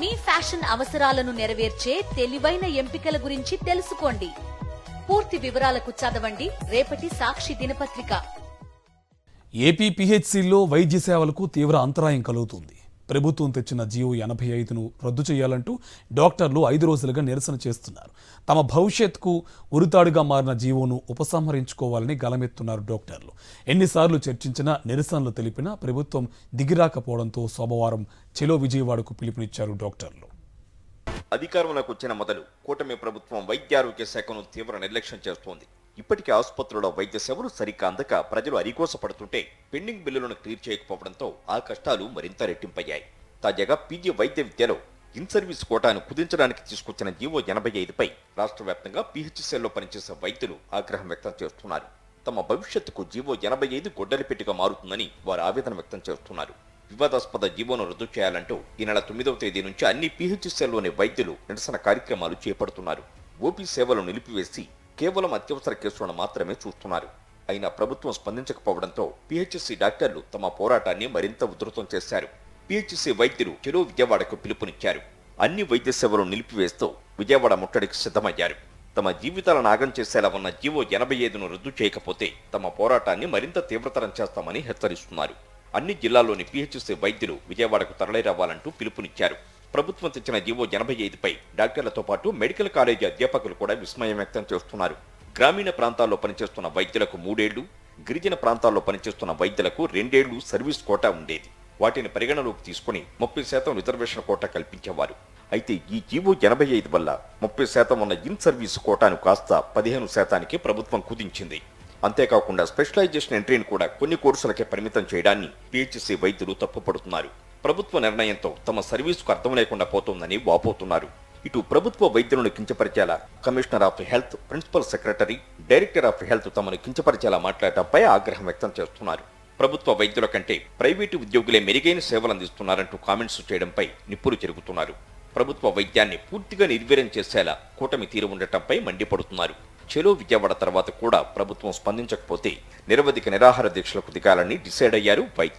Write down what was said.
మీ fashion అవసరాలను నెరవేర్చే తెలివైన ఎంపికల గురించి తెలుసుకోండి. పూర్తి వివరాలకు చదవండి రేపటి సాక్షి దినపత్రిక. ఏపీ పీహెచ్సీల్లో వైద్య సేవలకు తీవ్ర అంతరాయం కలుగుతుంది. ప్రభుత్వం తెచ్చిన జీవో 85ను రద్దు చేయాలంటూ డాక్టర్లు 5 రోజులుగా నిరసన చేస్తున్నారు. తమ భవిష్యత్తుకు ఉరితాడుగా మారిన జీవోను ఉపసంహరించుకోవాలని గలమెత్తున్నారు డాక్టర్లు. ఎన్నిసార్లు చర్చించినా నిరసనలు తెలిపినా ప్రభుత్వం దిగిరాకపోవడంతో సోమవారం చెలో విజయవాడకు పిలుపునిచ్చారు డాక్టర్లు. అధికారంలోకి వచ్చిన మొదలు కూటమి ప్రభుత్వం వైద్యారోగ్య శాఖను తీవ్ర నిర్లక్ష్యం చేస్తోంది. ఇప్పటికే ఆసుపత్రుల్లో వైద్య సేవలు సరిగ్గా అందక ప్రజలు అరిగోసపడుతుంటే పెండింగ్ బిల్లులను క్లియర్ చేయకపోవడంతో ఆ కష్టాలు మరింత రెట్టింపయ్యాయి. తాజాగా పీజీ వైద్య విద్యలో ఇన్ సర్వీస్ కోటాను కుదించడానికి తీసుకొచ్చిన జీవో 85పై రాష్ట్ర వ్యాప్తంగా పీహెచ్సీల్లో పనిచేసే వైద్యులు ఆగ్రహం వ్యక్తం చేస్తున్నారు. తమ భవిష్యత్తుకు జీవో 85 గొడ్డలిపెట్టిగా మారుతుందని వారు ఆవేదన వ్యక్తం చేస్తున్నారు. వివాదాస్పద జీవోను రద్దు చేయాలంటూ ఈ నెల 9వ తేదీ నుంచి అన్ని పీహెచ్సీల్లోని వైద్యులు నిరసన కార్యక్రమాలు చేపడుతున్నారు. ఓపీ సేవలు నిలిపివేసి కేవలం అత్యవసర కేసులను మాత్రమే చూస్తున్నారు. అయినా ప్రభుత్వం స్పందించకపోవడంతో పీహెచ్సీ డాక్టర్లు తమ పోరాటాన్ని మరింత ఉధృతం చేశారు. పీహెచ్సీ వైద్యులు చెలో విజయవాడకు పిలుపునిచ్చారు. అన్ని వైద్య సేవలు నిలిపివేస్తూ విజయవాడ ముట్టడికి సిద్ధమయ్యారు. తమ జీవితాలను నాగం చేసేలా ఉన్న జీవో 85ను రద్దు చేయకపోతే తమ పోరాటాన్ని మరింత తీవ్రతరం చేస్తామని హెచ్చరిస్తున్నారు. అన్ని జిల్లాల్లోని పీహెచ్సీ వైద్యులు విజయవాడకు తరలిరావాలంటూ పిలుపునిచ్చారు. ప్రభుత్వం తెచ్చిన జీవో 85పై డాక్టర్లతో పాటు మెడికల్ కాలేజీ అధ్యాపకులు కూడా విస్మయం వ్యక్తం చేస్తున్నారు. గ్రామీణ ప్రాంతాల్లో పనిచేస్తున్న వైద్యులకు 3 ఏళ్లు, గిరిజన ప్రాంతాల్లో పనిచేస్తున్న వైద్యులకు 2 ఏళ్లు సర్వీస్ కోటా ఉండేది. వాటిని పరిగణలోకి తీసుకుని 30% రిజర్వేషన్ కోటా కల్పించేవారు. అయితే ఈ జీవో 85 వల్ల 30% ఉన్న ఇన్ సర్వీస్ కోటాను కాస్త 15%కి ప్రభుత్వం కుదించింది. అంతేకాకుండా స్పెషలైజేషన్ ఎంట్రీని కూడా కొన్ని కోర్సులకే పరిమితం చేయడాన్ని పీహెచ్సీ వైద్యులు తప్పుపడుతున్నారు. ప్రభుత్వ నిర్ణయంతో తమ సర్వీసుకు అర్థం లేకుండా పోతోందని వాపోతున్నారు. ఇటు ప్రభుత్వ వైద్యులను కించపరిచేలా commissioner of health, principal secretary, director of health తమను కించపరిచేలా మాట్లాడటంపై ఆగ్రహం వ్యక్తం చేస్తున్నారు. ప్రభుత్వ వైద్యుల కంటే ప్రైవేటు ఉద్యోగులే మెరుగైన సేవలు అందిస్తున్నారంటూ కామెంట్స్ చేయడంపై నిప్పులు చెరుగుతున్నారు. ప్రభుత్వ వైద్యాన్ని పూర్తిగా నిర్వీర్యం చేసేలా కూటమి తీరు ఉండటంపై మండిపడుతున్నారు. చెలో విజయవాడ తర్వాత కూడా ప్రభుత్వం స్పందించకపోతే నిరవధిక నిరాహార దీక్షలకు దిగాలని డిసైడ్ అయ్యారు వైద్యులు.